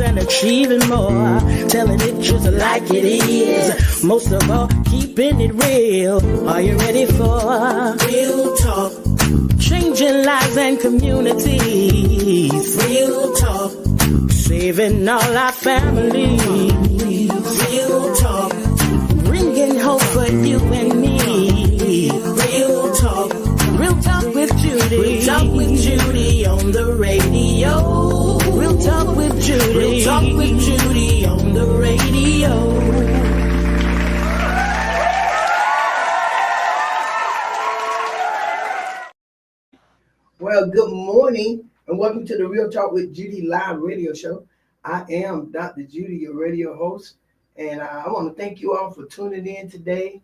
and achieving more. Telling it just like it is. Most of all, keeping it real. Are you ready for real talk? Changing lives and communities. Real talk. Saving all our families. Real talk. Bringing hope for you and me. Real talk. Real talk with Judy. Real talk with Judy on the radio. Real talk with Judy. Real talk with Judy on the radio. Well, good morning and welcome to the Real Talk with Judy live radio show. I am Dr. Judy, your radio host, and I want to thank you all for tuning in today.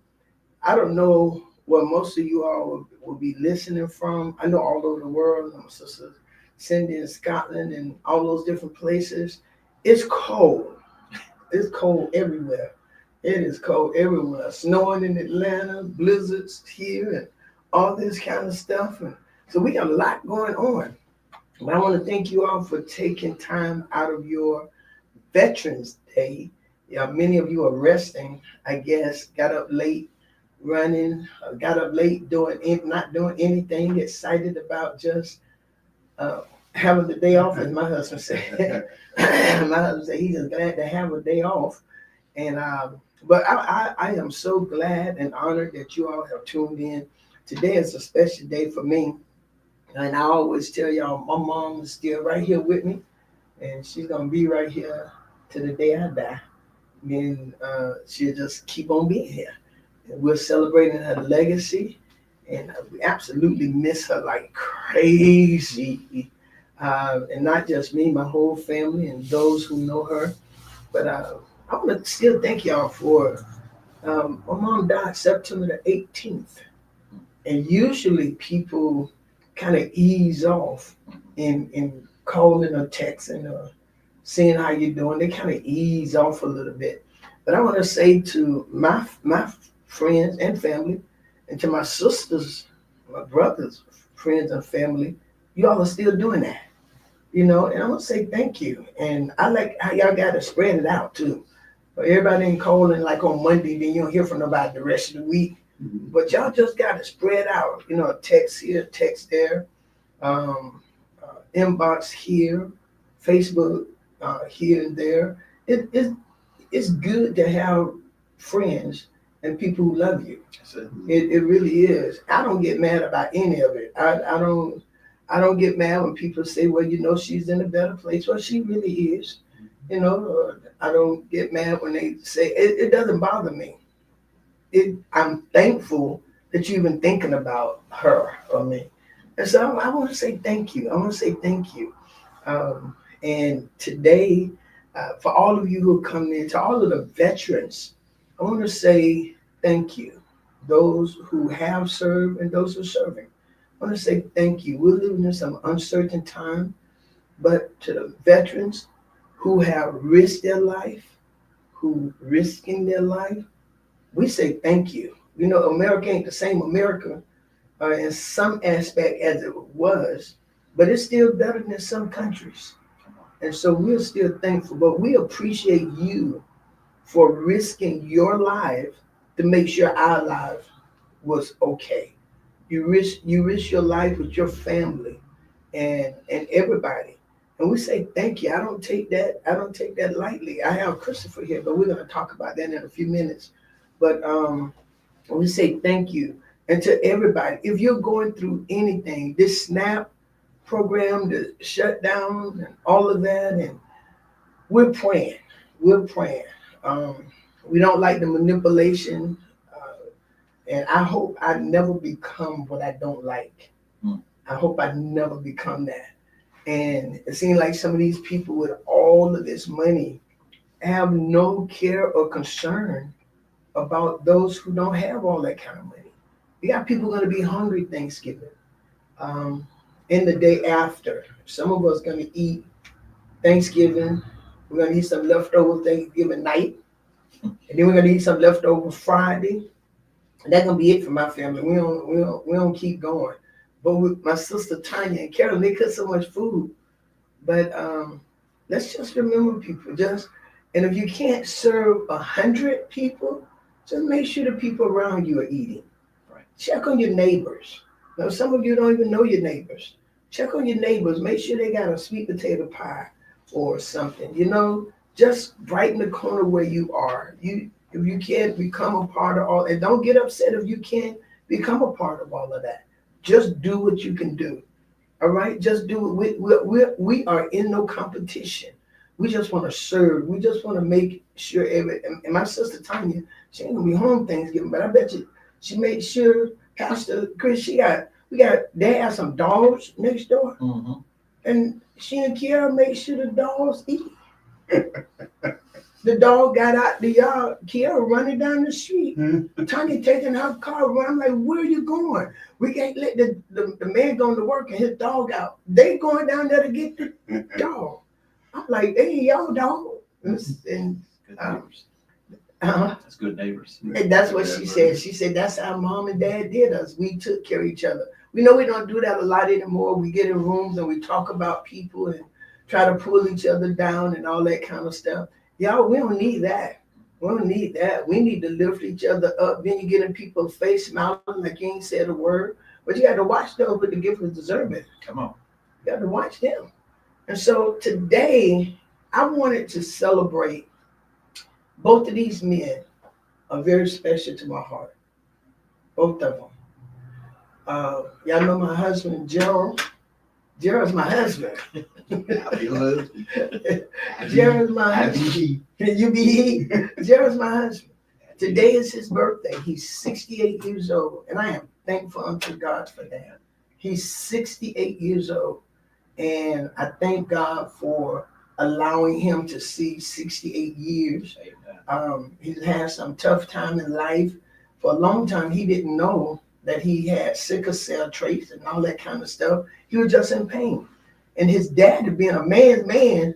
I don't know where most of you all will be listening from. I know all over the world, my sister Cindy in Scotland and all those different places. It's cold. It's cold everywhere. It is cold everywhere. Snowing in Atlanta, blizzards here, and all this kind of stuff. And so we got a lot going on. But I want to thank you all for taking time out of your Veterans Day. Yeah, many of you are resting, I guess, got up late running, got up late not doing anything, excited about just having the day off, as my husband said. My husband said he's just glad to have a day off. And but I am so glad and honored that you all have tuned in. Today is a special day for me. And I always tell y'all, my mom is still right here with me, and she's gonna be right here to the day I die. And she'll just keep on being here. And we're celebrating her legacy, and we absolutely miss her like crazy. And not just me, my whole family and those who know her. But I want to still thank y'all for, my mom died September the 18th. And usually people kind of ease off in calling or texting or seeing how you're doing. They kind of ease off a little bit. But I want to say to my friends and family, and to my sisters, my brothers, friends and family, you all are still doing that, you know. And I want to say thank you. And I like how y'all got to spread it out too. But everybody ain't calling like on Monday, then you don't hear from nobody the rest of the week. But y'all just got to spread out, you know, text here, text there, inbox here, Facebook here and there. It's good to have friends and people who love you. It really is. I don't get mad about any of it. I don't get mad when people say, well, you know, she's in a better place. Well, she really is. You know, I don't get mad when they say it doesn't bother me. I'm thankful that you're even thinking about her or me. And so I want to say thank you. I want to say thank you. And today, for all of you who come in, to all of the veterans, I want to say thank you. Those who have served and those who are serving. I want to say thank you. We're living in some uncertain time, but to the veterans who have risked their life, who risking their life, we say thank you. You know, America ain't the same America in some aspect as it was, but it's still better than some countries. And so we're still thankful, but we appreciate you for risking your life to make sure our life was okay. You risk your life with your family and everybody. And we say thank you. I don't take that lightly. I have Christopher here, but we're gonna talk about that in a few minutes. But we say thank you. And to everybody, if you're going through anything, this SNAP program, the shutdown and all of that, and we're praying. We're praying. We don't like the manipulation. And I hope I never become what I don't like. I hope I never become that. And it seems like some of these people with all of this money have no care or concern about those who don't have all that kind of money. You got people going to be hungry Thanksgiving, in the day after. Some of us going to eat Thanksgiving. We're going to eat some leftover Thanksgiving night. And then we're going to eat some leftover Friday. And that's going to be it for my family. We don't keep going. But with my sister Tanya and Carol, they cook so much food. But let's just remember people. And if you can't serve 100 people, just make sure the people around you are eating. Right. Check on your neighbors. Now, some of you don't even know your neighbors. Check on your neighbors. Make sure they got a sweet potato pie or something. Just right in the corner where you are. If you can't become a part of all, and don't get upset if you can't become a part of all of that. Just do what you can do. All right, just do it. We are in no competition. We just want to serve. We just want to make sure and my sister Tanya, she ain't gonna be home Thanksgiving, but I bet you she made sure Pastor Chris, they have some dogs next door, and she and Kiara made sure the dogs eat. The dog got out the yard. Kiara running down the street. Tanya taking her car, running like, where are you going? We can't let the man going to work and his dog out. They going down there to get the dog. I'm like, hey, y'all dog. And That's good neighbors. And that's what she said. She said that's how mom and dad did us. We took care of each other. We know we don't do that a lot anymore. We get in rooms and we talk about people and try to pull each other down and all that kind of stuff. Y'all, we don't need that. We don't need that. We need to lift each other up. Then you get in people's face smiling like you ain't said a word. But you got to watch those with the gift of discernment. Come on. You got to watch them. And so today, I wanted to celebrate both of these men are very special to my heart. Both of them. Y'all know my husband, Gerald. Gerald's my husband. Gerald's my husband. You be he. Gerald's my husband. Today is his birthday. He's 68 years old, and I am thankful unto God for that. He's 68 years old, and I thank God for allowing him to see 68 years. He's had some tough time in life. For a long time, he didn't know that he had sickle cell traits and all that kind of stuff. He was just in pain. And his dad, being a man's man,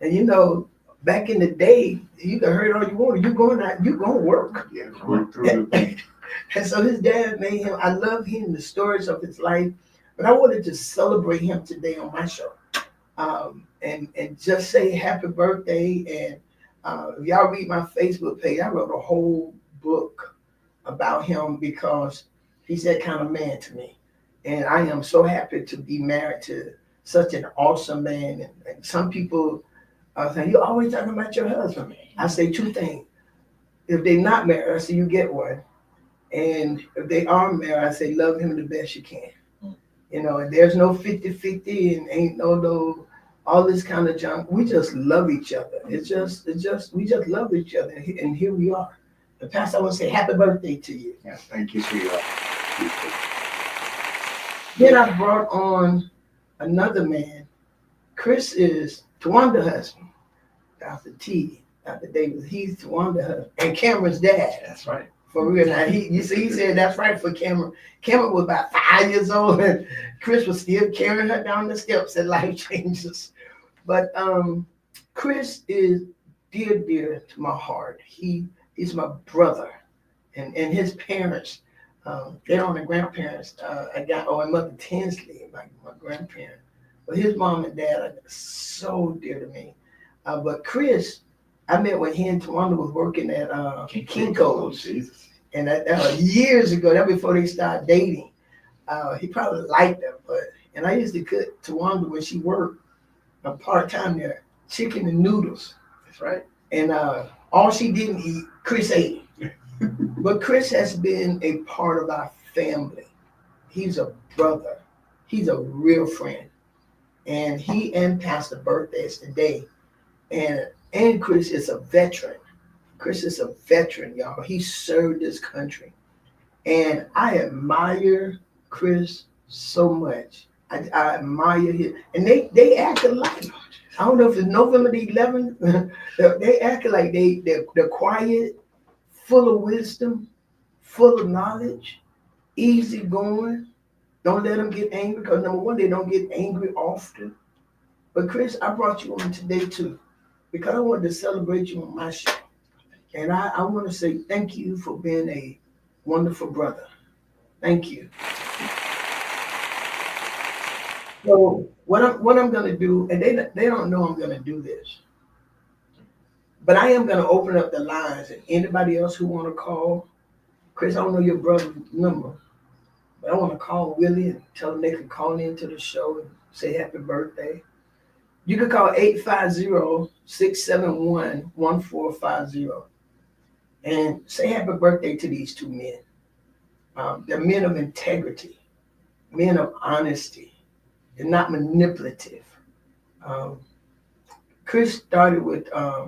and back in the day, you can hurt all you want. You going out, you gonna work. Yeah, work through it. And so his dad made him. I love hearing the stories of his life, but I wanted to celebrate him today on my show, and just say happy birthday. And if y'all read my Facebook page, I wrote a whole book about him because he's that kind of man to me. And I am so happy to be married to such an awesome man. And some people say, you're always talking about your husband. I say two things. If they're not married, I say you get one. And if they are married, I say love him the best you can. And there's no 50-50 and ain't no all this kind of junk. We just love each other. We just love each other. And here we are. The pastor, I want to say happy birthday to you. Yeah, thank you, sweetheart. Then I brought on another man. Chris is Tawanda's husband. Dr. Davis. He's Tawanda's husband. And Cameron's dad. That's right. For real. Now, he said that's right for Cameron. Cameron was about 5 years old, and Chris was still carrying her down the steps at Life Changes. But Chris is dear to my heart. He's my brother, and his parents, they're on the grandparents. And Mother Tinsley, my grandparent. But his mom and dad are so dear to me. But Chris, I met when he and Tawanda was working at Kinko's. Jesus. And that years ago, that before they started dating. He probably liked her, and I used to cook Tawanda when she worked part-time there, chicken and noodles. That's right. And all she didn't eat, Chris ate. But Chris has been a part of our family. He's a brother. He's a real friend. And he and Pastor birthday is today. And Chris is a veteran. Chris is a veteran, y'all. He served this country. And I admire Chris so much. I admire him. And they act alike. I don't know if it's November the 11th. They act like they're quiet, full of wisdom, full of knowledge, easygoing. Don't let them get angry, because number one, they don't get angry often. But Chris, I brought you on today too, because I wanted to celebrate you on my show. And I want to say thank you for being a wonderful brother. Thank you. So what I'm gonna do, and they don't know I'm gonna do this, but I am gonna open up the lines, and anybody else who wanna call, Chris, I don't know your brother's number, but I wanna call Willie and tell them they can call into the show and say happy birthday. You can call 850-671-1450 and say happy birthday to these two men. They're men of integrity, men of honesty. They're not manipulative. Um, Chris started with, I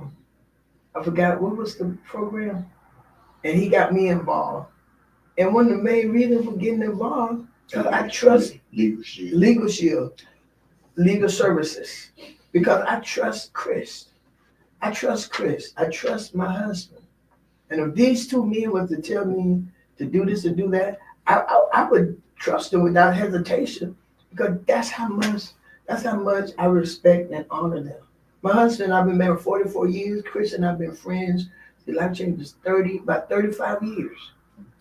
forgot, what was the program? And he got me involved. And one of the main reasons for getting involved, because I trust Legal Shield, Legal Services, because I trust Chris. I trust Chris. I trust my husband. And if these two men were to tell me to do this and do that, I would trust them without hesitation, because that's how much I respect and honor them. My husband and I've been married 44 years. Chris and I've been friends. The life change is about 35 years.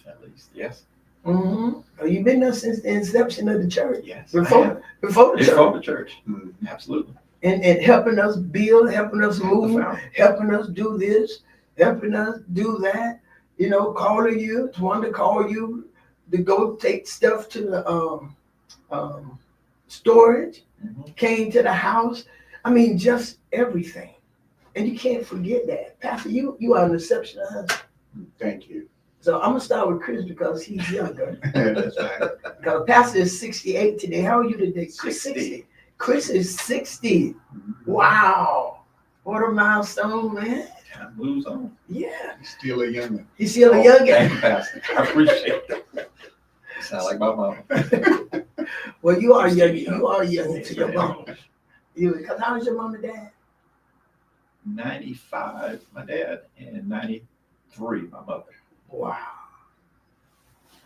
At least, yes. Mm-hmm. You've been there since the inception of the church. Yes. Before the church. Before the church. Absolutely. And helping us build, helping us move, helping us do this, helping us do that. Calling you, wanting to call you to go take stuff to the storage, came to the house. I mean, just everything. And you can't forget that. Pastor, you are an exceptional husband. Thank you. So I'm gonna start with Chris because he's younger. That's right. Because Pastor is 68 today. How are you today? 60. Chris is 60. Wow. What a milestone, man. Time moves on. Yeah. He's still a youngin'. He's still a youngin'. Thank you, Pastor. I appreciate that. You sound like my mama. Well, you are young. You are young to your mom. Because how was your mom and dad? 95, my dad, and 93, my mother. Wow.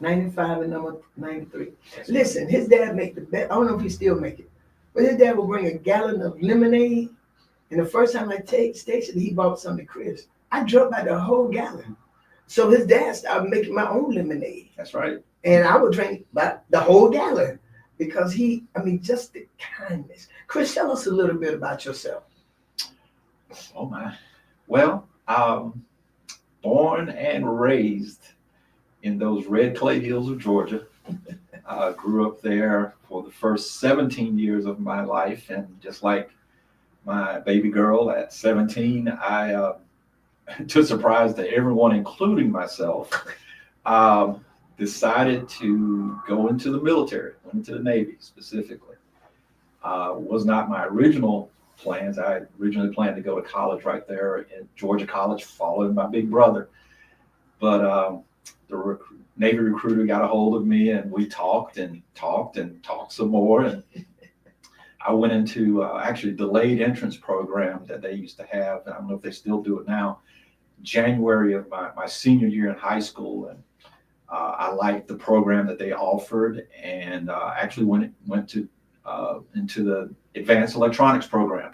95 and number 93. Listen, his dad make the best. I don't know if he still make it, but his dad will bring a gallon of lemonade. And the first time I take station, he bought some to Chris. I drunk by the whole gallon. So his dad started making my own lemonade. That's right. And I would drink by the whole gallon because just the kindness. Chris, tell us a little bit about yourself. Oh my. Well, born and raised in those red clay hills of Georgia. Grew up there for the first 17 years of my life. And just like my baby girl at 17, I, to surprise to everyone, including myself, decided to go into the military, went into the Navy specifically. Was not my original plans. I originally planned to go to college right there at Georgia College, following my big brother. But the Navy recruiter got a hold of me, and we talked some more. And I went into actually delayed entrance program that they used to have. I don't know if they still do it now. January of my senior year in high school, and I liked the program that they offered, and actually went to into the advanced electronics program.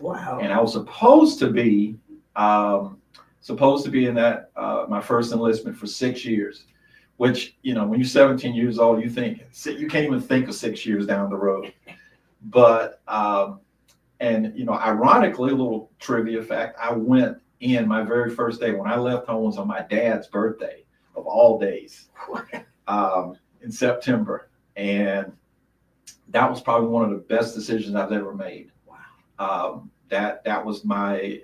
Wow. And I was supposed to be in that my first enlistment for 6 years, which, when you're 17 years old, you can't even think of 6 years down the road. But ironically, a little trivia fact, I went in my very first day when I left home was on my dad's birthday of all days, in September. And that was probably one of the best decisions I've ever made. Wow. That was my,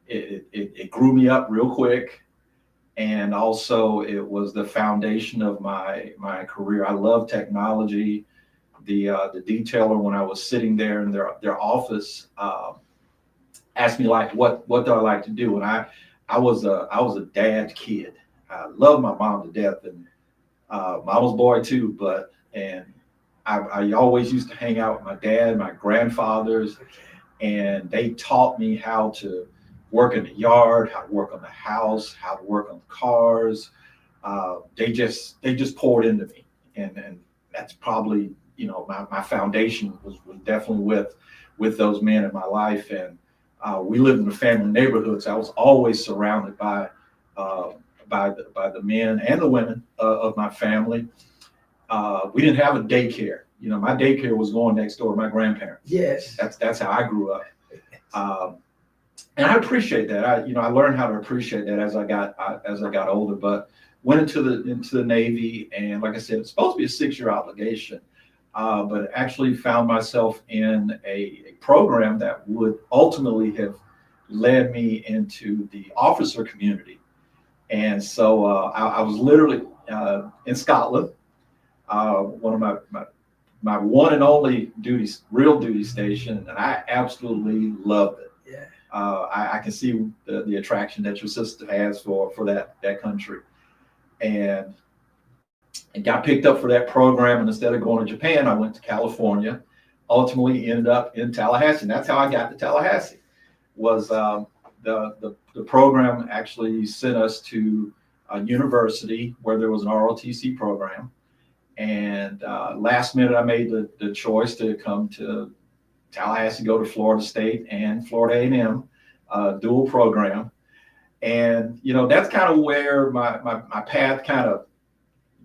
it grew me up real quick. And also it was the foundation of my career. I love technology. The detailer, when I was sitting there in their office, asked me what do I like to do? And I was a dad kid. I love my mom to death, and mama's boy too, I always used to hang out with my dad, my grandfathers, and they taught me how to work in the yard, how to work on the house, how to work on the cars. They just poured into me, and that's probably my foundation was definitely with those men in my life. And we lived in a family neighborhood, so I was always surrounded by the men and the women of my family. We didn't have a daycare my daycare was going next door to my grandparents. Yes. That's how I grew up. And I appreciate that. I learned how to appreciate that as I got older, but went into the Navy, and like I said, it's supposed to be a 6-year obligation. But actually found myself in a program that would ultimately have led me into the officer community. And so I was literally in Scotland, one of my one and only real duty station, and I absolutely loved it. Yeah. I can see the attraction that your sister has for that country, and got picked up for that program. And instead of going to Japan, I went to California. Ultimately, ended up in Tallahassee. And that's how I got to Tallahassee. Was the program actually sent us to a university where there was an ROTC program. And last minute, I made the choice to come to Tallahassee, go to Florida State and Florida A&M, dual program. And that's kind of where my path kind of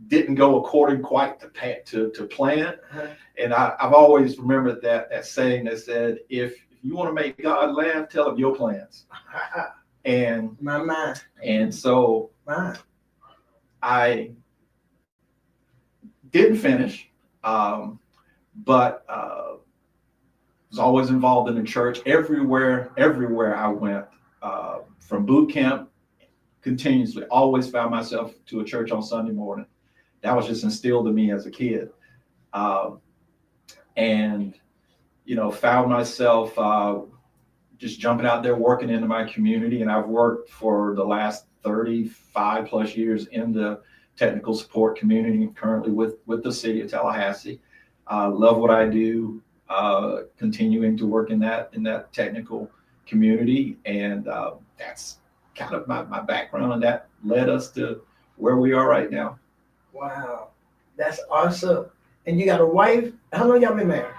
didn't go according quite to plan. Uh-huh. And I've always remembered that saying that said, if you want to make God laugh, tell him your plans. And My mind. And so Mine. I didn't finish, but was always involved in the church everywhere I went, from boot camp, continuously, always found myself to a church on Sunday morning. That was just instilled in me as a kid. And found myself just jumping out there, working into my community. And I've worked for the last 35 plus years in the technical support community, currently with the city of Tallahassee. Love what I do, continuing to work in that technical community. And that's kind of my background, and that led us to where we are right now. Wow. That's awesome. And you got a wife? How long y'all been married?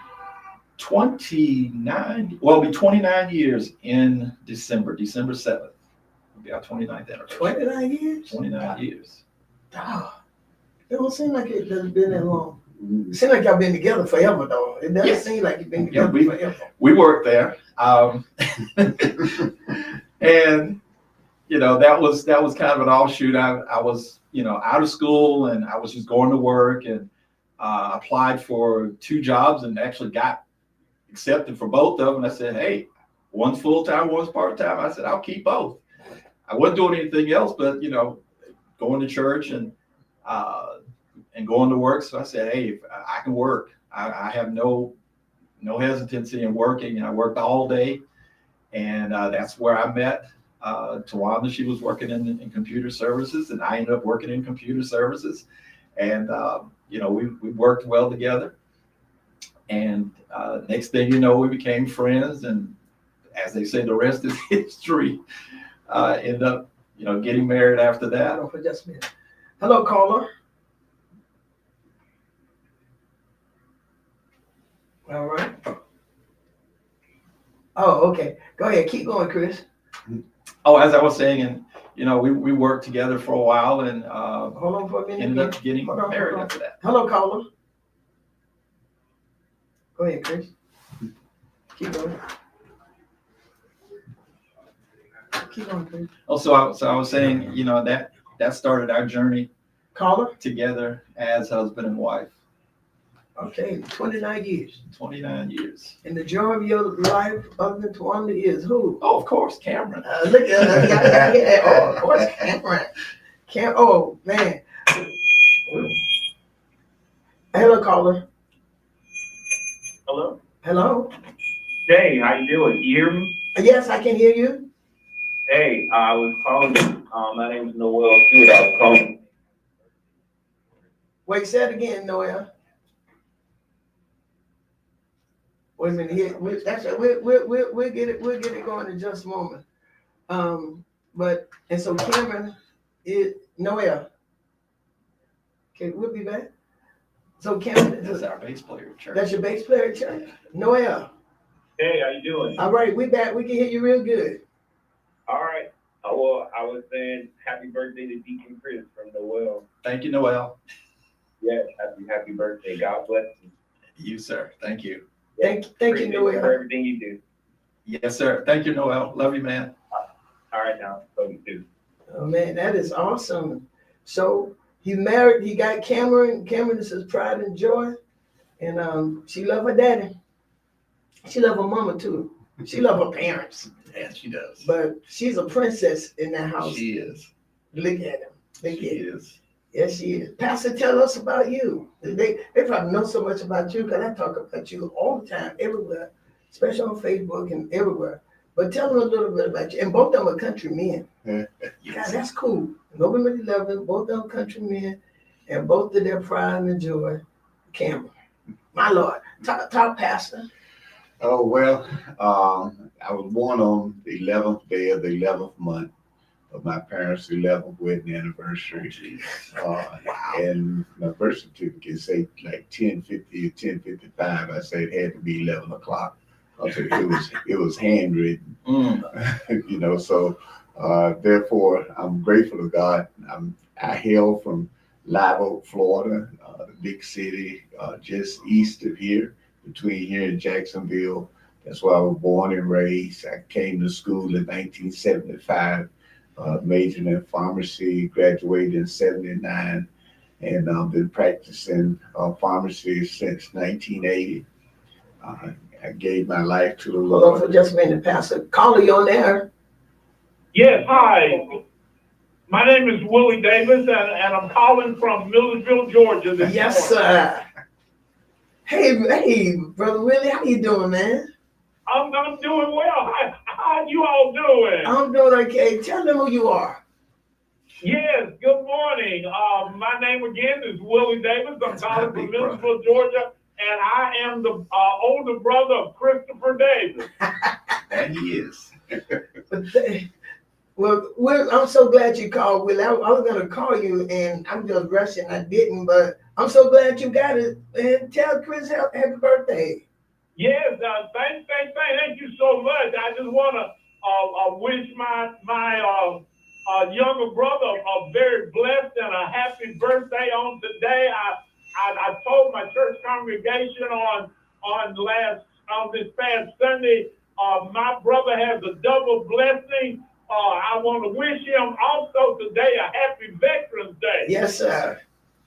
29, well, it'll be 29 years in December 7th. It'll be our 29th anniversary. 29 years? 29 years. Oh, it don't seem like it doesn't been that long. It seems like y'all been together forever, though. It doesn't seem like you've been together forever. We worked there. And that was kind of an offshoot. I was out of school, and I was just going to work, and applied for 2 jobs and actually got accepted for both of them. And I said, hey, one's full-time, one's part-time. I said, I'll keep both. I wasn't doing anything else but going to church and going to work. So I said, hey, I can work. I have no hesitancy in working. And I worked all day, and that's where I met Tawanda. She was working in computer services, and I ended up working in computer services. And we worked well together. And next thing you know, we became friends. And as they say, the rest is history. Ended up getting married after that. Hold on for just a minute. Hello, caller. All right. Oh, okay. Go ahead. Keep going, Chris. Oh, as I was saying, and we worked together for a while, and Hold on for a minute. ended up getting Hold on. married after that. Hello, caller. Go ahead, Chris. Keep going. Keep going, Chris. Oh, so I was saying, that started our journey Caller. together as husband and wife. Okay, 29 years. 29 years. And the joy of your life, other than Tawanda, is who? Oh, of course, Cameron. Look at oh, of course, Cameron. Oh, man. Hello, caller. Hello? Hello. Hey, how you doing? You hear me? Yes, I can hear you. Hey, I was calling you. My name is Noel Stewart. I was calling. Wait, say it again, Noel. Wait a minute. Here, we'll get it going in just a moment. And so Cameron is Noel. Okay, we'll be back. So Cameron, That's our bass player at church. that's your bass player at church? Noel. Hey, how you doing? All right, we back. We can hear you real good. All right. Oh, well, I was saying happy birthday to Deacon Chris from Noel. Thank you, Noel. Yes, happy birthday. God bless you. You, sir. Thank you. Thank you, Appreciate you for Noel. everything you do. Yes, sir. Thank you, Noel. Love you, man. All right, now, so you do. Oh man, that is awesome. So he married, he got Cameron. Cameron is his pride and joy. And she love her daddy. She love her mama too. She love her parents. Yeah, she does. But she's a princess in that house. She is. Look at him. Look She at him. is. Yes, she is. Pastor, tell us about you. They probably know so much about you because I talk about you all the time, everywhere, especially on Facebook and everywhere. But tell them a little bit about you. And both of them are country men. God, that's cool. November 11th, both of them country men, and both of their pride and joy, Cameron. My Lord. Talk, Pastor. Oh, well, I was born on the 11th day of the 11th month of my parents' 11th wedding anniversary. Wow. And my birth certificate say like 10:50 or 10:55. I said it had to be 11 o'clock. It was handwritten, you know, so therefore I'm grateful to God. I hail from Live Oak, Florida, the big city just east of here, between here and Jacksonville. That's where I was born and raised. I came to school in 1975, majored in pharmacy, graduated in 79, and I've been practicing pharmacy since 1980. I gave my life to the Hold on for Lord. just a minute, Pastor. Caller, you on there? Yes, hi. My name is Willie Davis, and I'm calling from Millersville, Georgia this Yes, morning. sir. Hey, Brother Willie, how you doing, man? I'm doing well. How you all doing? I'm doing okay. Tell them who you are. Yes, good morning. My name again is Willie Davis. I'm That's my calling from big brother. Millersville, Georgia, and I am the older brother of Christopher Davis. And he is. Well, I'm so glad you called, Willie. I was going to call you, and I'm just rushing. I didn't, but I'm so glad you got it. And tell Chris happy birthday. Yes, thank you so much. I just want to wish my younger brother a very blessed and a happy birthday on today. I told my church congregation on this past Sunday, my brother has a double blessing. I want to wish him also today a happy Veterans Day. Yes, sir.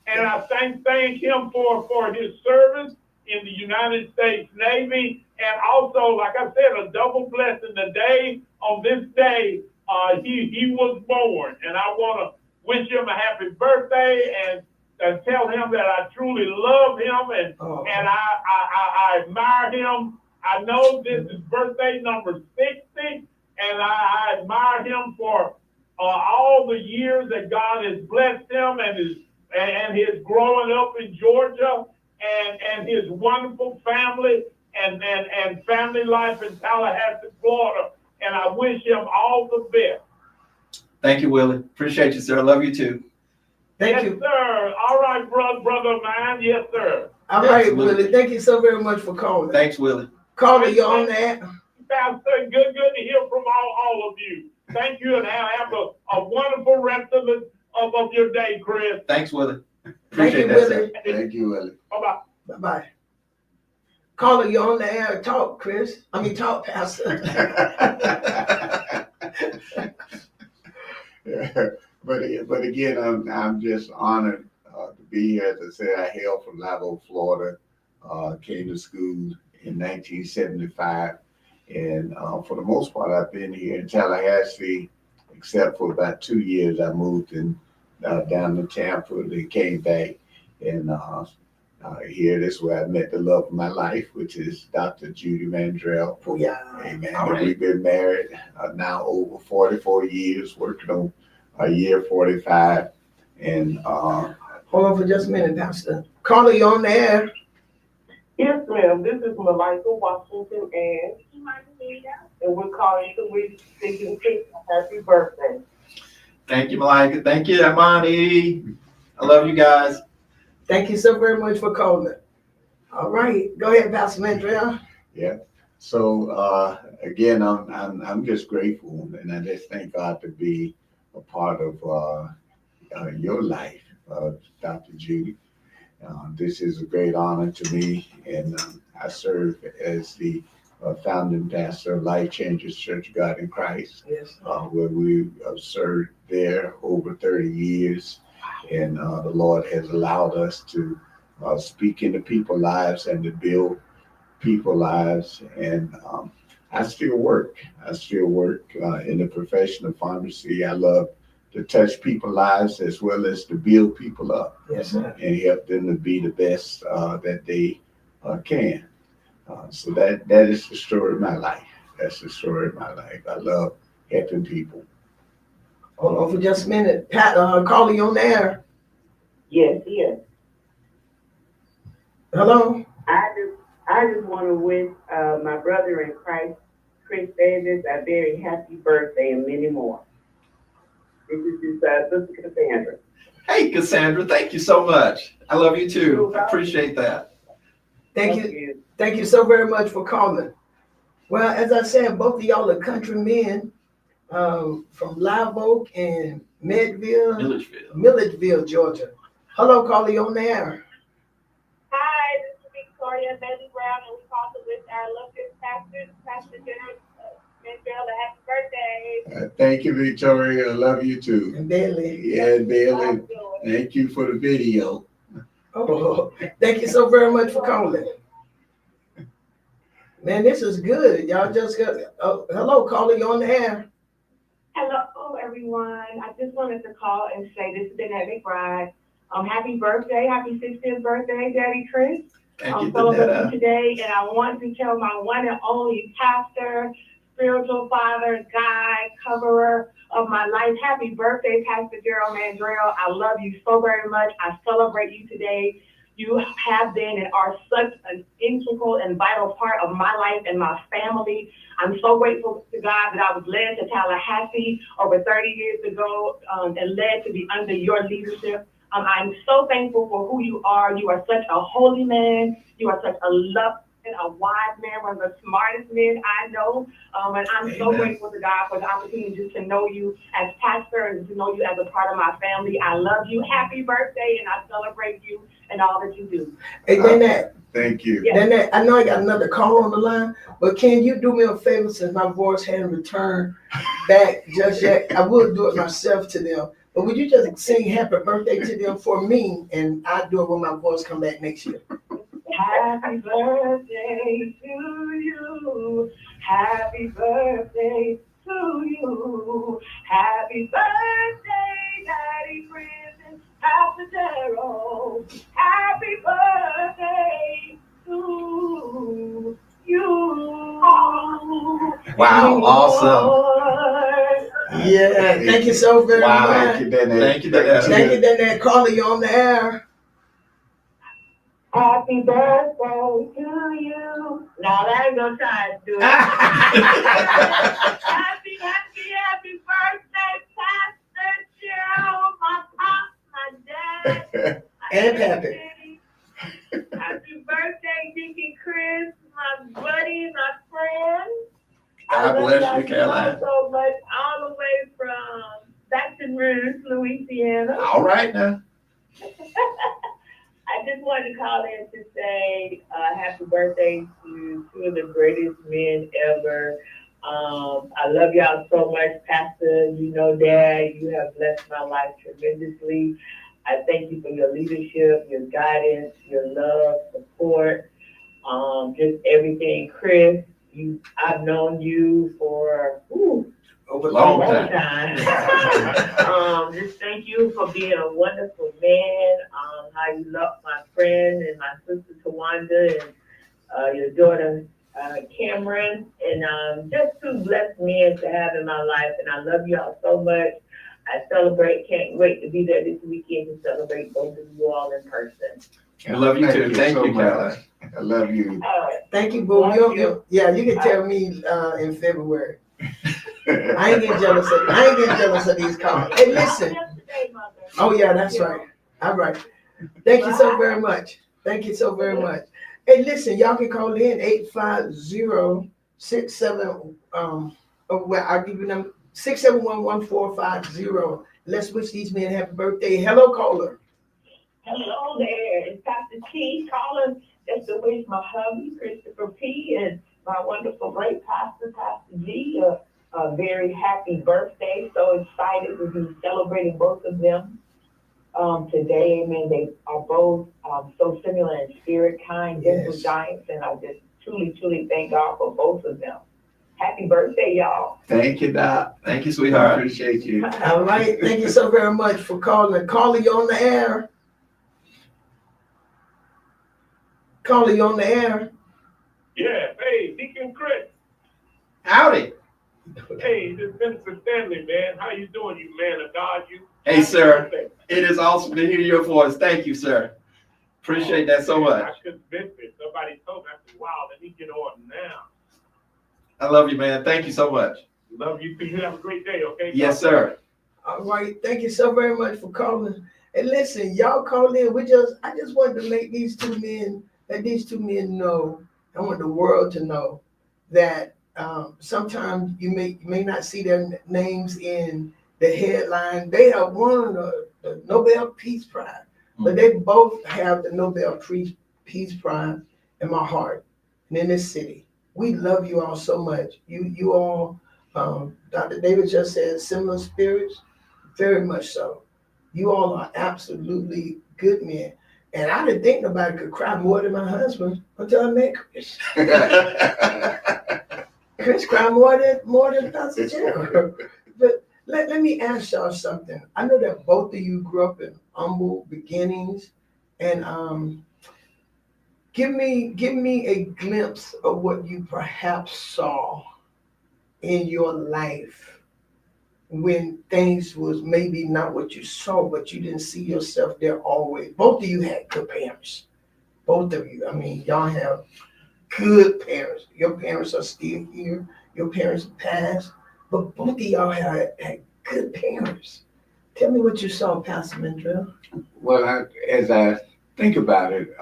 And I thank him for his service in the United States Navy, and also, like I said, a double blessing today. On this day, he was born, and I want to wish him a happy birthday and tell him that I truly love him and I admire him. I know this is birthday number 60, and I admire him for all the years that God has blessed him and his growing up in Georgia and his wonderful family and family life in Tallahassee, Florida. And I wish him all the best. Thank you, Willie. Appreciate you, sir. Love you too. Thank Yes, you. sir. All right, brother of mine. Yes, sir. All right, Absolutely. Willie. Thank you so very much for calling. Thanks, Willie. Caller, you on that? Pastor, good to hear from all of you. Thank you, and have a wonderful rest of your day, Chris. Thanks, Willie. Thank you, Appreciate that, sir. Willie. Thank you, Willie. Bye-bye. Bye-bye. Caller, you on the air. Talk, Chris. Talk, Pastor. But again, I'm just honored to be here. As I said, I hail from Live Oak, Florida. Came to school in 1975, and for the most part, I've been here in Tallahassee, except for about 2 years. I moved down to Tampa, then came back, and here, this is where I met the love of my life, which is Dr. Judy Mandrell. Oh, yeah. Amen. All right. We've been married now over 44 years, working on year 45. And Hold on for just a minute, Pastor. Caller, you on the air. Yes, ma'am. This is Malika Washington and we're calling to wish Deacon Chris a happy birthday. Thank you, Malika. Thank you, Amani. I love you guys. Thank you so very much for calling. All right. Go ahead, Pastor Mandrell. yeah, so again, I'm just grateful, and I just thank God to be a part of your life, Dr. Judy. This is a great honor to me, and I serve as the founding pastor of Life Changers Church of God in Christ, Yes. where we have served there over 30 years, and the Lord has allowed us to speak into people's lives and to build people's lives, and I still work. In the profession of pharmacy. I love to touch people's lives as well as to build people up. Yes, sir. And help them to be the best that they can. So that is the story of my life. That's the story of my life. I love helping people. Hold on for just a minute. Pat, calling you on the air. Yes, yes. Hello? I just want to wish my brother in Christ, Chris Davis, a very happy birthday and many more. This is his sister Cassandra. Hey, Cassandra, thank you so much. I love you too. I appreciate that. Thank you. Thank you so very much for calling. Well, as I said, both of y'all are country men from Live Oak and Milledgeville, Georgia. Hello, caller, you on the air. Hi, this is Victoria and Betty Brown, and we call to wish our illustrious Pastor Gerald Mandrell a happy birthday. Thank you, Victoria. I love you too. And Bailey. Yeah, Bailey. Thank you for the video. Oh, thank you so very much for calling. Man, this is good. Y'all just got, hello, caller, you on the air. Hello, everyone. I just wanted to call and say this is Danette McBride. Happy birthday, happy 60th birthday, Daddy Chris. I'm celebrating today, and I want to tell my one and only pastor, spiritual father, guide, coverer of my life. Happy birthday, Pastor Gerald Mandrell. I love you so very much. I celebrate you today. You have been and are such an integral and vital part of my life and my family. I'm so grateful to God that I was led to Tallahassee over 30 years ago and led to be under your leadership. I'm so thankful for who you are. You are such a holy man. You are such a loving, a wise man, one of the smartest men I know. And I'm so grateful to God for the opportunity just to know you as pastor and to know you as a part of my family. I love you. Happy birthday, and I celebrate you and all that you do. Hey, Danette. Thank you. Yeah. Danette, I know I got another call on the line, but can you do me a favor since my voice hadn't returned back just yet? I would do it myself to them. But would you just sing happy birthday to them for me, and I'll do it when my voice come back next year. Happy birthday to you. Happy birthday to you. Happy birthday, Daddy Chris and Pastor Gerald. Happy birthday to you. Wow, awesome. Yeah, thank you so very much. Thank you, Danette. Thank you, Danette. Thank you, Danette. Calling you on the air. Happy birthday to you. Now I ain't gonna try to do it. happy birthday, Pastor Gerald, my pop, my dad. And Pappy. Happy birthday, Deacon Chris, my buddy, my friend. God bless you, Caroline. So much, all the way from Baton Rouge, Louisiana. All right now. I just wanted to call in to say happy birthday to two of the greatest men ever. I love y'all so much, Pastor. You know, Dad, you have blessed my life tremendously. I thank you for your leadership, your guidance, your love, support, just everything. Chris, I've known you for Over a long time. Just thank you for being a wonderful man. How you love my friend and my sister Tawanda and your daughter Cameron, and just two blessed men to have in my life. And I love y'all so much. I can't wait to be there this weekend to celebrate both of you all in person. I love you too. Thank you, Caroline. I love you. Thank you, boo. You can tell me in February. I ain't getting jealous of these calls. Hey, listen. Oh yeah, that's right. All right. Thank you so very much. Thank you so very much. Hey, listen, y'all can call in 850-67. I'll give you number 671-1450. Let's wish these men happy birthday. Hello, caller. Hello there. It's P, calling just to wish my hubby, Christopher P, and my wonderful great pastor, Pastor G, a very happy birthday. So excited to be celebrating both of them today. Amen. They are both so similar in spirit, kind, gentle giants, and I just truly thank God for both of them. Happy birthday, y'all. Thank you, Doc. Thank you, I sweetheart. appreciate you. All right. Thank you so very much for calling. Caller, you on the air. Caller, you on the air. Yeah, hey, Deacon Chris. Howdy. Hey, this is Mr. Stanley, man. How you doing, you man of God? You. Hey, sir. It is awesome to hear your voice. Thank you, sir. Appreciate that so much. I couldn't miss it. Somebody told me, I said, wow, let me get on now. I love you, man. Thank you so much. Love you too. You have a great day, okay? Yes, sir. All right. Thank you so very much for calling. And listen, y'all call in. I just wanted to make these two men know. I want the world to know that sometimes you may not see their names in the headline. They have won the Nobel Peace Prize, but they both have the Nobel Peace Prize in my heart and in this city. We love you all so much. You all, Dr. David just said, similar spirits, very much so. You all are absolutely good men. And I didn't think nobody could cry more than my husband until I met Chris. Chris cried more than Pastor Gerald. But let me ask y'all something. I know that both of you grew up in humble beginnings, and give me a glimpse of what you perhaps saw in your life when things was maybe not what you saw, but you didn't see yourself there always. Both of you had good parents. Both of you. I mean, y'all have good parents. Your parents are still here. Your parents passed. But both of y'all had good parents. Tell me what you saw, Pastor Mandrell. Well, as I think about it,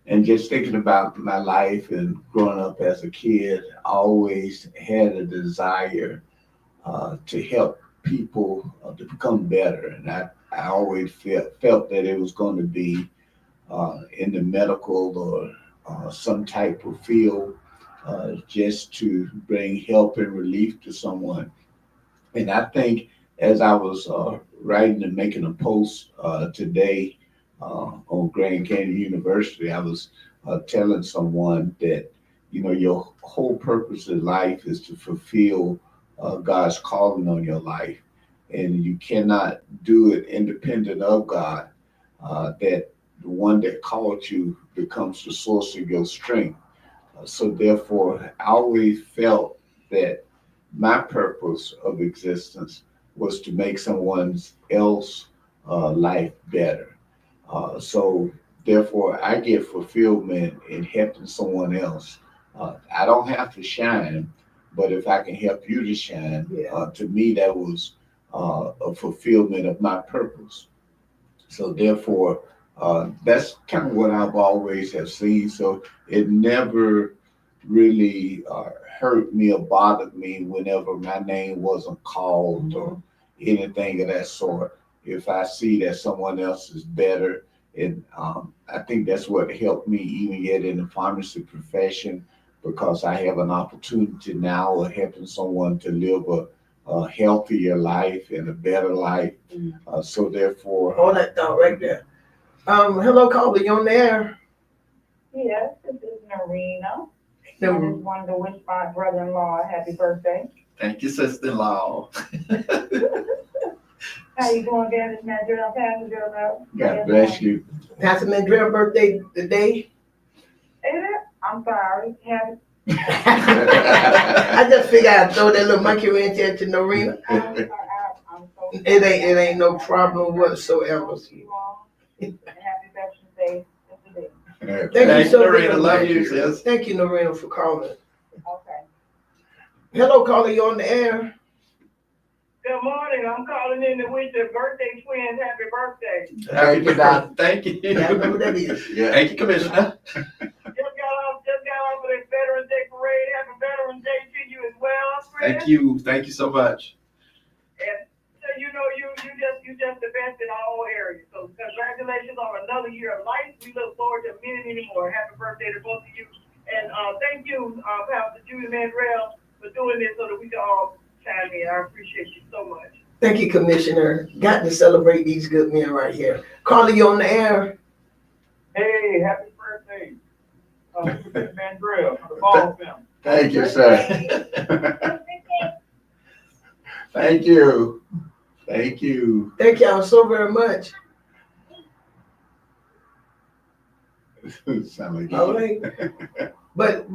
and just thinking about my life and growing up as a kid, I always had a desire to help people to become better. And I always felt that it was going to be in the medical or some type of field just to bring help and relief to someone. And I think as I was writing and making a post today on Grand Canyon University, I was telling someone that, your whole purpose in life is to fulfill God's calling on your life. And you cannot do it independent of God, that the one that called you becomes the source of your strength. So therefore, I always felt that my purpose of existence was to make someone else's life better. So therefore, I get fulfillment in helping someone else. I don't have to shine, but if I can help you to shine, to me, that was a fulfillment of my purpose. So therefore, that's kind of what I've always have seen. So it never really hurt me or bothered me whenever my name wasn't called or anything of that sort. If I see that someone else is better, and I think that's what helped me even get in the pharmacy profession, because I have an opportunity now of helping someone to live a healthier life and a better life. So therefore, Hold that thought right there. Hello, caller, you on the air? Yes, this is Narina. I No. just wanted to wish my brother-in-law a happy birthday. Thank you, sister-in-law. How you doing, Daddy Mandrell, Pastor Gerald? God bless you. Pastor Mandrell birthday today. Is it? I'm sorry. Happy. I just figured I'd throw that little monkey wrench at you, Norina. I'm sorry. I'm so It ain't no problem whatsoever. You all. And happy Veterans Day today. Thank you so Norina. very Love much. you, sis. Thank you, Norina, for calling. Okay. Hello, caller, you on the air? Good morning. I'm calling in to wish the birthday twins happy birthday. Thank you, Doc. Thank you. Yeah, I know who that is. Yeah. Thank you, Commissioner. Just got off of the Veterans Day parade. Happy Veterans Day to you as well, Chris. Thank you. Thank you so much. And so you just the best in all areas. So congratulations. congratulations on another year of life. We look forward to many, many more. Happy birthday to both of you. And thank you, Pastor Judy Mandrell, for doing this so that we can all chime in. I appreciate you so much. Thank you, Commissioner. Got to celebrate these good men right here. Carly, you on the air? Hey, happy birthday, Mandrell, for the ball family. Thank you, sir. Thank you. Thank you. Thank y'all so very much. Sound like All right. But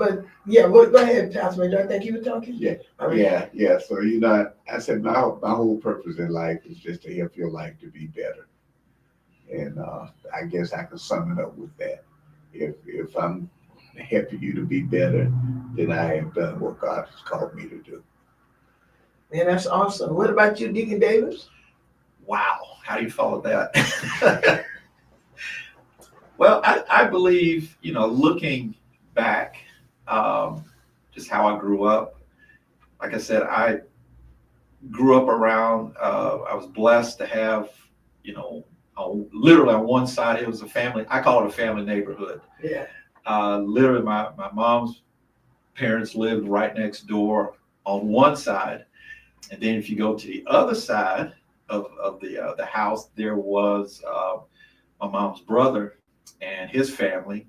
yeah, well, go ahead, Pastor Major. I think you were talking. Yeah. All right. Yeah. So, I said my whole purpose in life is just to help your life to be better. And I guess I can sum it up with that. If I'm helping you to be better, then I have done what God has called me to do. Man, that's awesome. What about you, Deacon Davis? Wow, how do you follow that? Well, I believe, looking back, just how I grew up. Like I said, I grew up around, I was blessed to have, literally on one side, it was a family, I call it a family neighborhood. Yeah. Literally, my mom's parents lived right next door on one side. And then if you go to the other side of the house, there was my mom's brother and his family.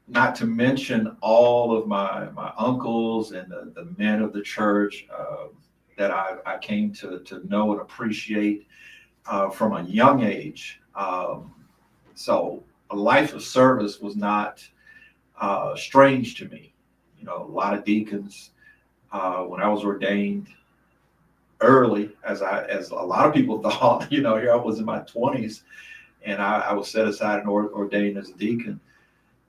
Not to mention all of my uncles and the men of the church that I came to know and appreciate from a young age. So a life of service was not strange to me. A lot of deacons, when I was ordained early, as a lot of people thought, here I was in my 20s, and I was set aside and ordained as a deacon.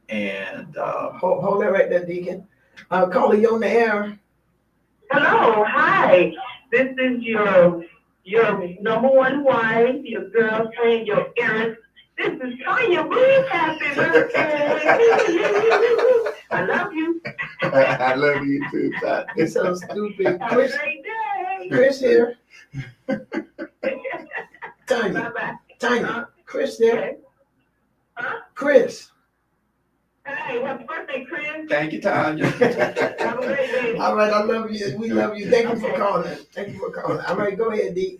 And hold that right there, Deacon. Carly, you on the air? Hello, hi. This is your number one wife, your girlfriend, your errand. This is Tanya Boo. Happy birthday. I love you. I love you too, Todd. It's so stupid. Have a great day. Chris here. Tanya. Bye-bye. Tanya. Chris there. Okay. Huh? Chris. Hey, happy birthday, Chris. thank you, Tanya. Have a great day. All right, I love you. We love you. Thank you for calling. Thank you for calling. All right, go ahead, D.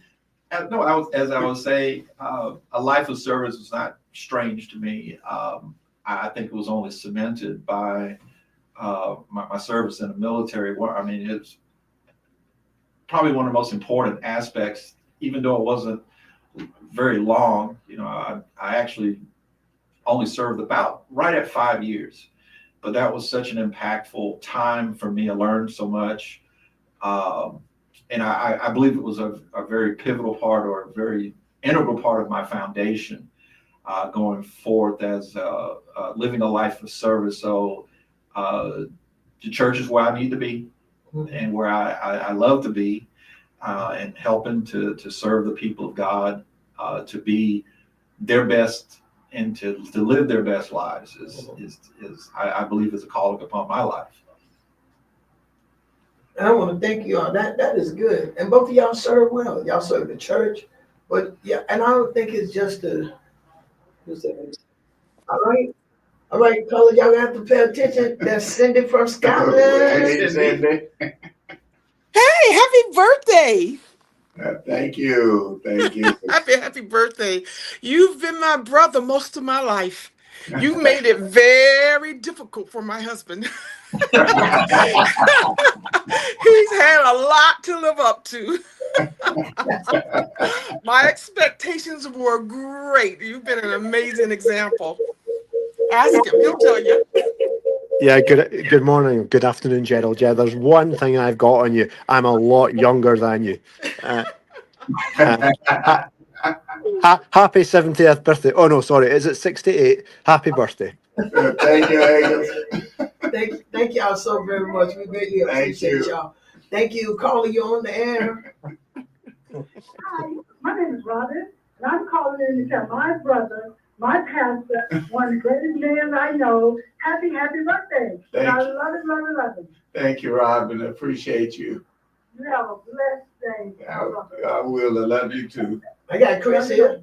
No, as I was saying, a life of service was not strange to me. I think it was only cemented by my service in the military. It's probably one of the most important aspects, even though it wasn't very long. I actually only served about right at 5 years, but that was such an impactful time for me. I learned so much. And I believe it was a very pivotal part, or a very integral part of my foundation going forth as living a life of service. So the church is where I need to be, and where I love to be, and helping to serve the people of God, to be their best and to live their best lives is I believe is a calling upon my life. And I want to thank you all. That is good. And both of y'all serve well. Y'all serve the church. But yeah, and I don't think it's just all right. All right, color, y'all have to pay attention. That's Cindy from Scotland. Hey, Cindy. Hey, happy birthday. Thank you. Happy birthday. You've been my brother most of my life. You made it very difficult for my husband. He's had a lot to live up to. My expectations were great. You've been an amazing example. Ask him, he'll tell you. Yeah, good morning, good afternoon, Gerald. Yeah, there's one thing I've got on you. I'm a lot younger than you. Happy 70th birthday. Oh, no, sorry. Is it 68? Happy birthday. Thank you, Angus. Thank y'all so very much. We greatly appreciate y'all. Thank you. Carly, you on the air. Hi, my name is Robin, and I'm calling in to tell my brother, my pastor, one of the greatest men I know, happy birthday. And I love him. Thank you, Robin. I appreciate you. You have a blessed day. I will. I love you too. I got Chris here.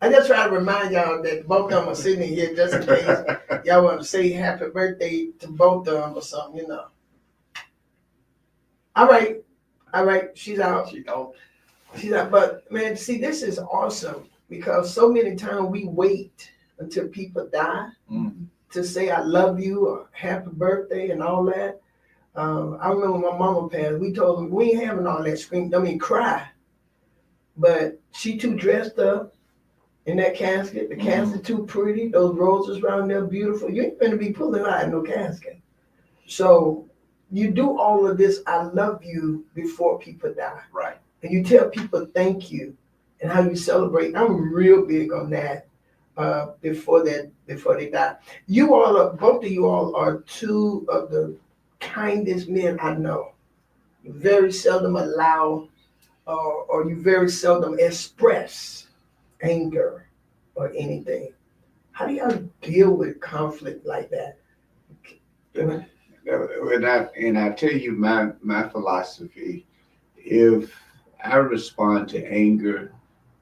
I just try to remind y'all that both of them are sitting here just in case y'all want to say happy birthday to both of them or something, you know. All right. She's out. She's out. But man, see, this is awesome because so many times we wait until people die to say I love you or happy birthday and all that. I remember my mama passed. We told them we ain't having all that scream. I mean, cry. But she too dressed up in that casket. The casket too pretty. Those roses around there beautiful. You ain't gonna be pulling out no casket. So you do all of this, I love you, before people die. Right. And you tell people thank you and how you celebrate. I'm real big on that before they die. You all are, both of you all are two of the kindest men I know. You very seldom allow or you very seldom express anger or anything. How do y'all deal with conflict like that? And I tell you my philosophy, if I respond to anger,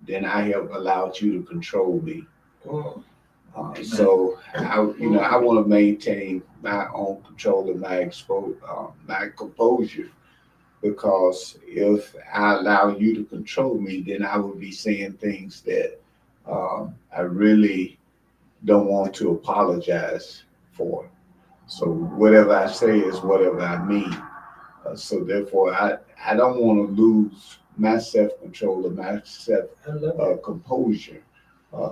then I have allowed you to control me. So I want to maintain my own control and my composure, because if I allow you to control me, then I will be saying things that I really don't want to apologize for. So whatever I say is whatever I mean. So therefore, I don't want to lose my self-control or my self-composure.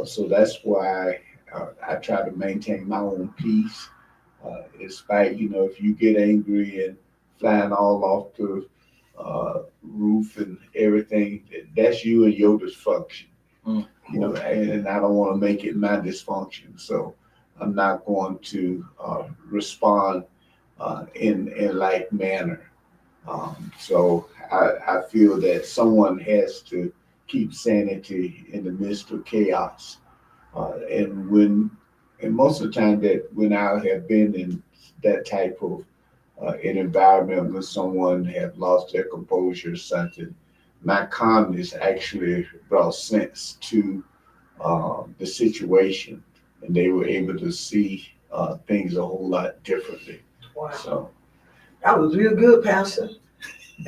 So that's why I try to maintain my own peace. Despite, if you get angry and flying all off the roof and everything, that's you and your dysfunction. And I don't want to make it my dysfunction. So I'm not going to respond in like manner. So I feel that someone has to keep sanity in the midst of chaos. And most of the time that when I have been in that type of an environment where someone had lost their composure or something, my calmness actually brought sense to the situation, and they were able to see things a whole lot differently. Wow. So that was real good, Pastor.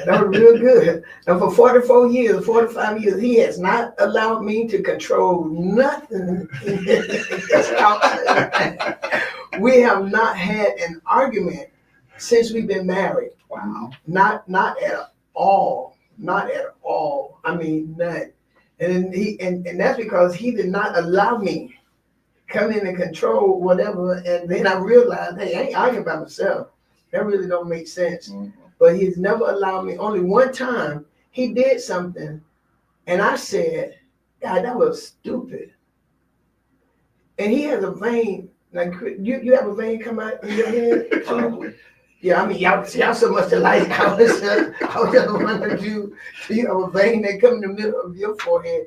That was real good. And for 45 years, he has not allowed me to control nothing in this house. We have not had an argument since we've been married. Wow. Not at all. Not at all. I mean, none. And and that's because he did not allow me come in and control whatever. And then I realized, hey, I ain't arguing by myself. That really don't make sense. Mm-hmm. But he's never allowed me. Only one time he did something, and I said, God, that was stupid. And he has a vein, like you have a vein come out in your head? Probably. Yeah, I mean, y'all so much alike. I was just wondering, you have a vein that come in the middle of your forehead.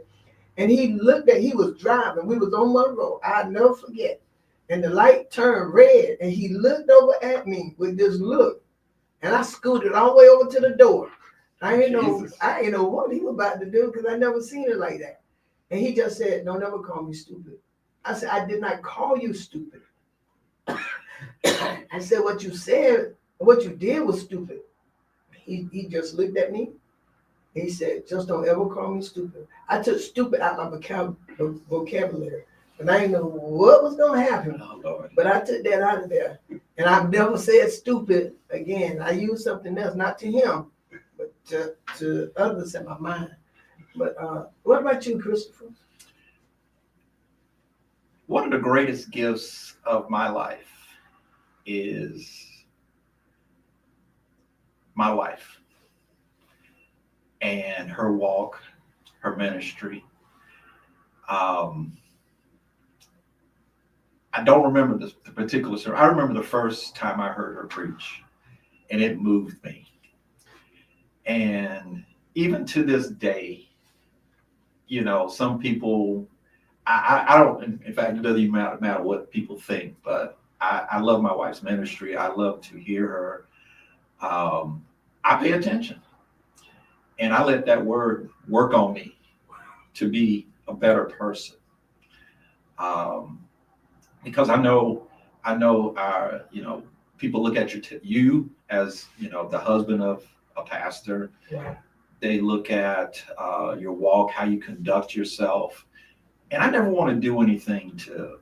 And he was driving. We was on Mandrell. I'll never forget. And the light turned red, and he looked over at me with this look. And I scooted all the way over to the door. I ain't know what he was about to do, because I never seen it like that. And he just said, "Don't ever call me stupid." I said, "I did not call you stupid." I said, "What you said, what you did was stupid." He just looked at me. He said, "Just don't ever call me stupid." I took stupid out of my vocabulary. And I didn't know what was going to happen. Oh, Lord. But I took that out of there. And I've never said stupid again. I used something else, not to him, but to others in my mind. But what about you, Christopher? One of the greatest gifts of my life is my wife and her walk, her ministry. I don't remember the particular sermon. I remember the first time I heard her preach, and it moved me. And even to this day, some people, I don't, in fact, it doesn't even matter what people think, but I love my wife's ministry. I love to hear her. I pay attention, and I let that word work on me to be a better person. Because I know our, people look at you as, the husband of a pastor. Right. They look at your walk, how you conduct yourself. And I never want to do anything to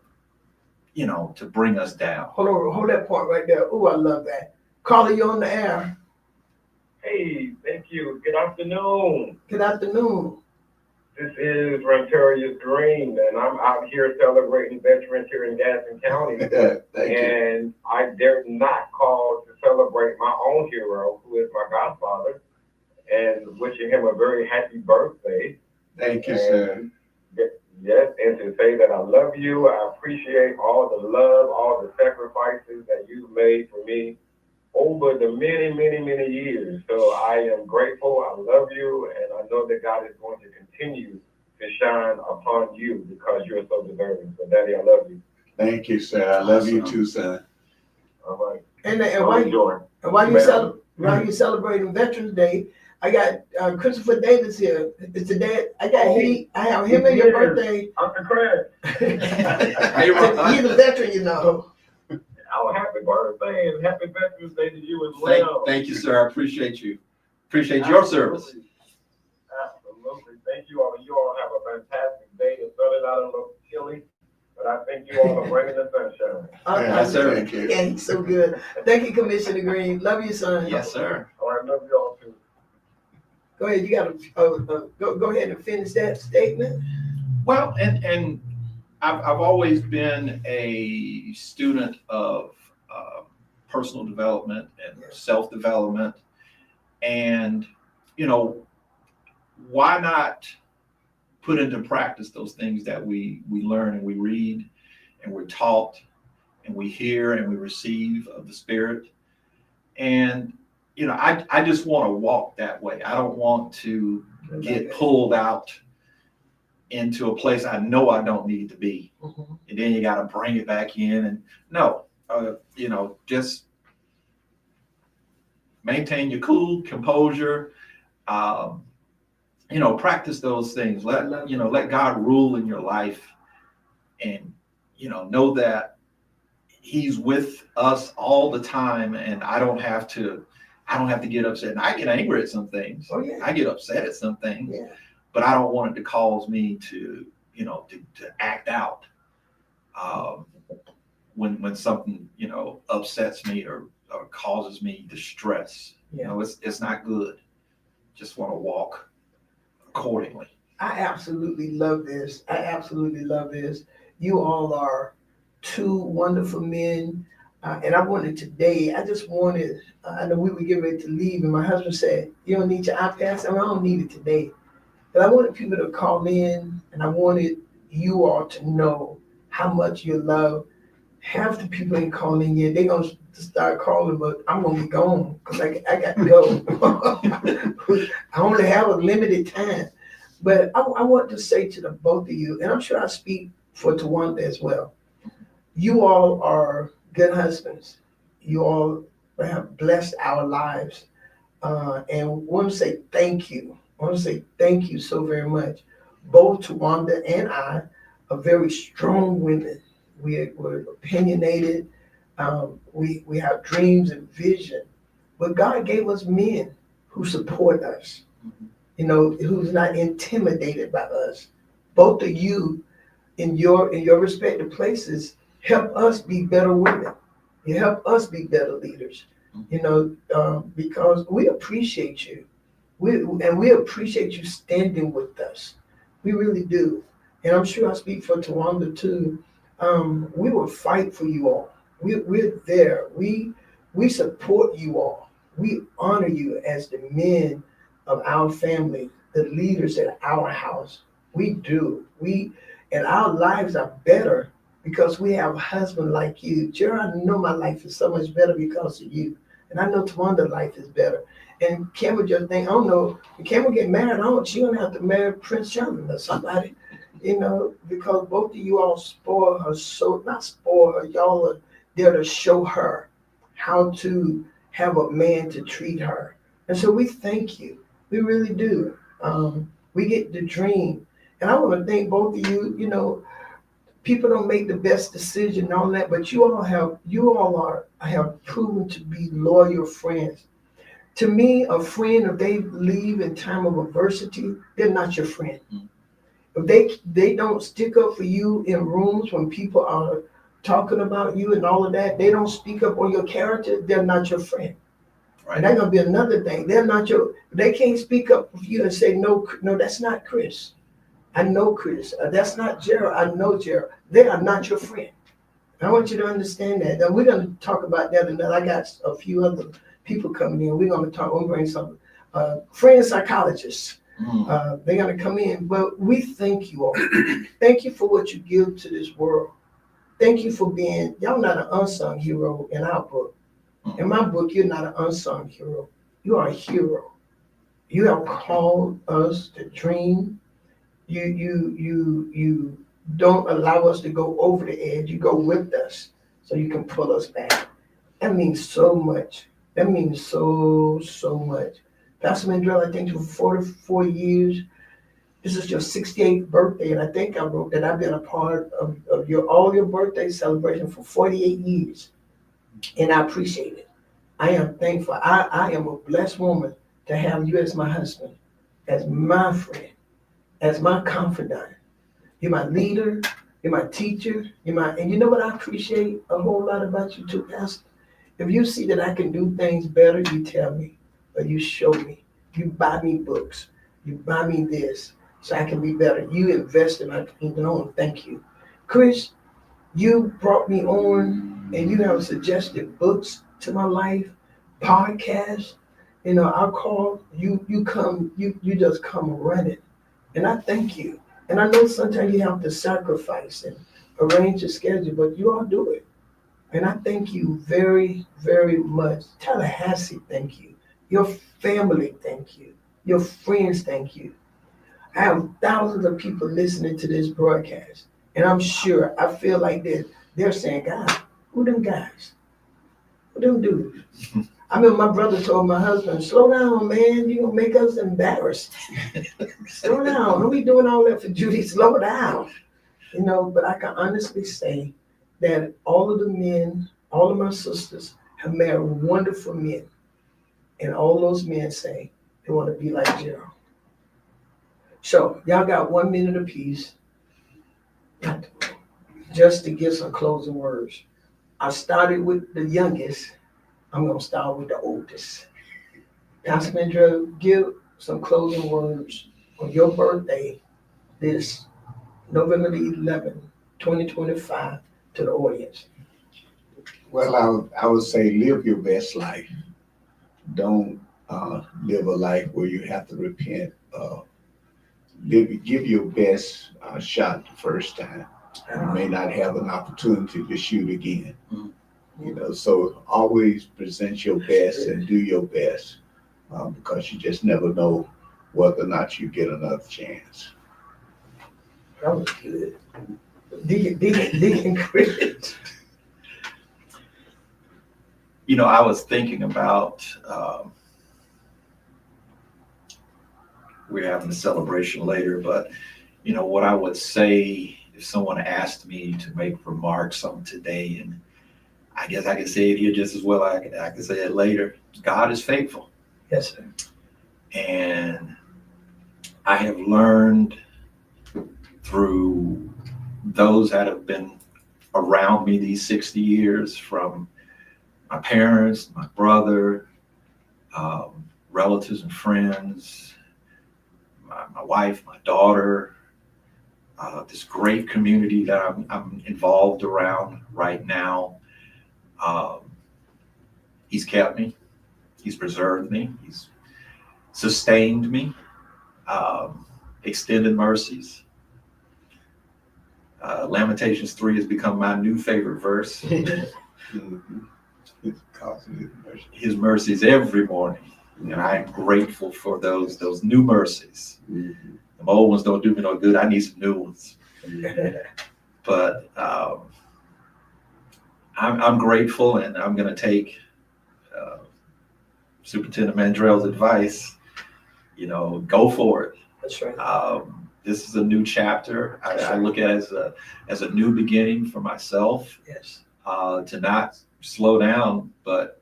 bring us down. Hold that part right there. Oh, I love that. Caller, you on the air. Hey, thank you. Good afternoon. Good afternoon. This is Rentarius Green, and I'm out here celebrating veterans here in Gaston County. Thank you. And I dare not call to celebrate my own hero, who is my godfather, and wishing him a very happy birthday. Thank you, sir. Yes, and to say that I love you. I appreciate all the love, all the sacrifices that you've made for me over the many, many, many years. So I am grateful. I love you, and I know that God is going to continue to shine upon you because you're so deserving. So, Daddy, I love you. Thank you, sir. I love you too, son. All right. And while you celebrating Veterans Day, I got Christopher Davis here. It's the dad. I have him and your birthday. Uncle Craig. He's a veteran, you know. Oh, happy birthday and happy Veterans Day to you as well. Thank you, sir. I appreciate you. Appreciate your service. Absolutely. Thank you all. You all have a fantastic day. It started out a little chilly, but I think you all are bringing the sunshine. Yes, sir. Thank you. Yeah, he's so good. Thank you, Commissioner Green. Love you, son. Yes, sir. All right, love you all too. Go ahead. You got to go ahead and finish that statement. Well, and I've always been a student of personal development and self-development, and why not put into practice those things that we learn and we read and we're taught and we hear and we receive of the Spirit. And I just want to walk that way. I don't want to get pulled out into a place I know I don't need to be. Mm-hmm. And then you got to bring it back in. And no, just maintain your cool composure. Practice those things. Let God rule in your life, and know that He's with us all the time. And I don't have to get upset. And I get angry at some things. Oh, yeah. I get upset at some things. Yeah. But I don't want it to cause me to act out when something upsets me or causes me distress. Yeah. It's not good. Just want to walk accordingly. I absolutely love this. You all are two wonderful men. And I just wanted, I know we were getting ready to leave, and my husband said, "You don't need your iPad?" I said, "I don't need it today." But I wanted people to call in, and I wanted you all to know how much you love. Half the people ain't calling in. They're going to start calling, but I'm going to be gone because I got to go. I only have a limited time. But I want to say to the both of you, and I'm sure I speak for Tawanda as well, you all are good husbands. You all have blessed our lives. And I want to say thank you. I want to say thank you so very much. Both Tawanda and I are very strong women. We're opinionated. We have dreams and vision. But God gave us men who support us, who's not intimidated by us. Both of you in your respective places help us be better women. You help us be better leaders, because we appreciate you. We appreciate you standing with us. We really do. And I'm sure I speak for Tawanda too. We will fight for you all. We're there. We support you all. We honor you as the men of our family, the leaders at our house. We do. And our lives are better because we have a husband like you. Gerald, I know my life is so much better because of you. And I know Tawanda's life is better. And Cameron just think, I don't know, when Cameron get married, she don't have to marry Prince Charming or somebody, because both of you all spoil her, not spoil her, y'all are there to show her how to have a man to treat her. And so we thank you. We really do. We get the dream. And I want to thank both of you, people don't make the best decision and all that, but you all have proven to be loyal friends. To me, a friend, if they leave in time of adversity, they're not your friend. If they don't stick up for you in rooms when people are talking about you and all of that, they don't speak up on your character, they're not your friend. Right. And that's gonna be another thing. They can't speak up for you and say, no, that's not Chris. I know Chris. That's not Gerald. I know Gerald. They are not your friend. I want you to understand that. And we're going to talk about that. And I got a few other people coming in. We're going to talk. We'll bring some friend psychologists. They're going to come in. But we thank you all. Thank you for what you give to this world. Thank you for being, y'all not an unsung hero in our book. In my book, you're not an unsung hero. You are a hero. You have called us to dream. You don't allow us to go over the edge. You go with us so you can pull us back. That means so much. That means so much. Pastor Mandrell, I think for 44 years, this is your 68th birthday, and I think I wrote that I've been a part of all your birthday celebration for 48 years, and I appreciate it. I am thankful. I am a blessed woman to have you as my husband, as my friend, as my confidant. You're my leader, you're my teacher, and you know what I appreciate a whole lot about you too, Pastor? If you see that I can do things better, you tell me, or you show me. You buy me books, you buy me this, so I can be better. You invest in my kingdom. Thank you. Chris, you brought me on, and you have suggested books to my life, podcasts. I'll call, you just come running. And I thank you. And I know sometimes you have to sacrifice and arrange your schedule, but you all do it. And I thank you very, very much. Tallahassee, thank you. Your family, thank you. Your friends, thank you. I have thousands of people listening to this broadcast. And I'm sure, I feel like they're saying, God, who them guys? Who them dudes? I mean, my brother told my husband, slow down, man. You're going to make us embarrassed. Slow down. Don't be doing all that for Judy. Slow down. But I can honestly say that all of the men, all of my sisters have married wonderful men. And all those men say they want to be like Gerald. So y'all got 1 minute apiece just to give some closing words. I started with the youngest. I'm going to start with the oldest. Pastor Mandrell, give some closing words on your birthday, this November the 11th, 2025, to the audience. Well, I would say live your best life. Don't live a life where you have to repent. Give your best shot the first time. You may not have an opportunity to shoot again. So always present your best and do your best because you just never know whether or not you get another chance. That was good. Deacon Chris. I was thinking about, we're having a celebration later, but, what I would say if someone asked me to make remarks on today, and I guess I can say it here just as well. I can say it later. God is faithful. Yes, sir. And I have learned through those that have been around me these 60 years, from my parents, my brother, relatives and friends, my wife, my daughter, this great community that I'm involved around right now. He's kept me, he's preserved me, he's sustained me, extended mercies. Lamentations 3 has become my new favorite verse. His mercies every morning, and I am grateful for those new mercies. The old ones don't do me no good. I need some new ones. But I'm grateful, and I'm going to take Superintendent Mandrell's advice. Go for it. That's right. this is a new chapter. I look at it as a new beginning for myself. Yes. To not slow down, but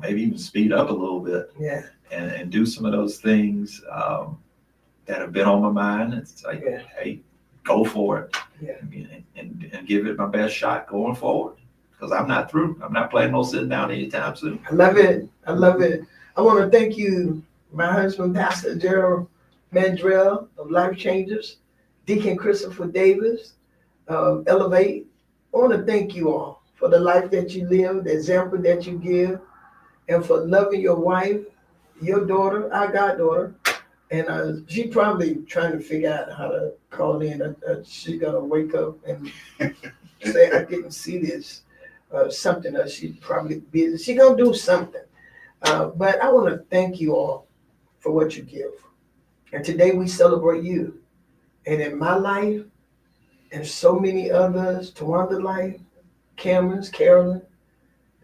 maybe even speed up a little bit. Yeah. And do some of those things that have been on my mind. It's like, hey, go for it. Yeah. And give it my best shot going forward. Because I'm not through. I'm not planning on sitting down anytime soon. I love it. I love it. I want to thank you, my husband, Pastor Gerald Mandrell of Life Changers, Deacon Christopher Davis of Elevate. I want to thank you all for the life that you live, the example that you give, and for loving your wife, your daughter, our goddaughter. And she probably trying to figure out how to call in. She's going to wake up and say, I didn't see this. Something else. She's probably busy. She's going to do something. But I want to thank you all for what you give. And today we celebrate you. And in my life, and so many others, Tawanda's life, Cameron's, Carolyn,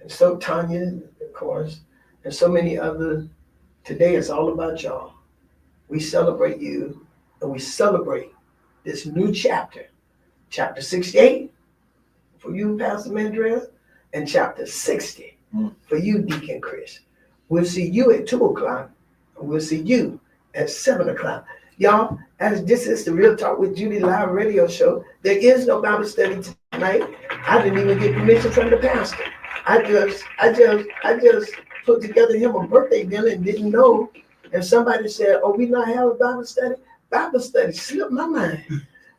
and so Tanya, of course, and so many others, today it's all about y'all. We celebrate you, and we celebrate this new chapter, chapter 68 for you, Pastor Mandrell, and chapter 60 for you, Deacon Chris. We'll see you at 2 o'clock, and we'll see you at 7 o'clock. Y'all, as this is the Real Talk with Judy live radio show, there is no Bible study tonight. I didn't even get permission from the pastor. I just put together him a birthday dinner and didn't know. And somebody said, "Oh, we not have a Bible study?" Bible study slipped my mind.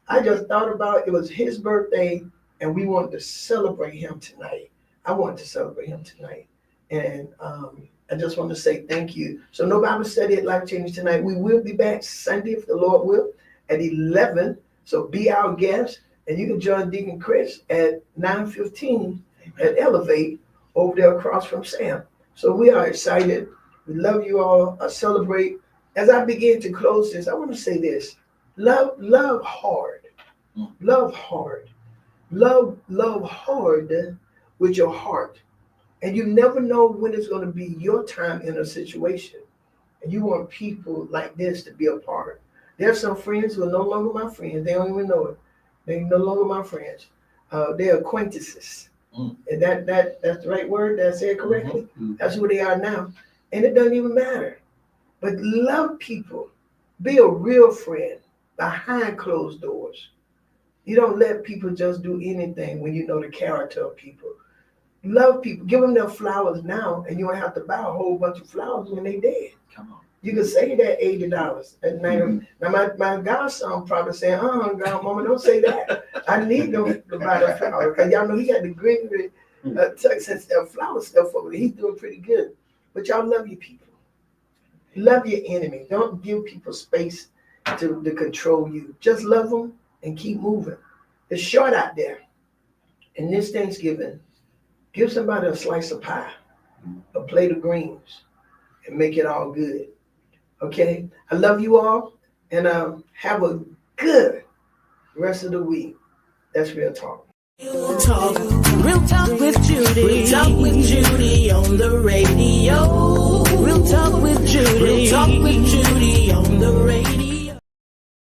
I just thought about it was his birthday, and we wanted to celebrate him tonight. I wanted to celebrate him tonight, and I just want to say thank you. So no Bible study at Life Changers tonight. We will be back Sunday, if the Lord will, at 11. So be our guest, and you can join Deacon Chris at 9:15 at Elevate over there across from Sam. So we are excited. We love you all. I celebrate. As I begin to close this, I want to say this. Love hard. Love hard. Love hard with your heart. And you never know when it's going to be your time in a situation. And you want people like this to be a part. There are some friends who are no longer my friends. They don't even know it. They're no longer my friends. They're acquaintances. And that's the right word. Did I say it correctly? That's who they are now. And it doesn't even matter. But love people. Be a real friend behind closed doors. You don't let people just do anything when you know the character of people. Love people. Give them their flowers now, and you don't have to buy a whole bunch of flowers when they're dead. Come on. You can save that $80. Now my godson probably saying, Grandmama, don't say that. I need them to buy the flowers. Because y'all know he got the greenery Texas flower stuff over there. He's doing pretty good. But y'all love your people. Love your enemy. Don't give people space to control you. Just love them and keep moving. It's short out there. And this Thanksgiving, give somebody a slice of pie, a plate of greens, and make it all good. Okay? I love you all, and have a good rest of the week. That's Real Talk. Real talk with Judy. Real talk with Judy on the radio. Real talk with Judy. Real talk with Judy on the radio.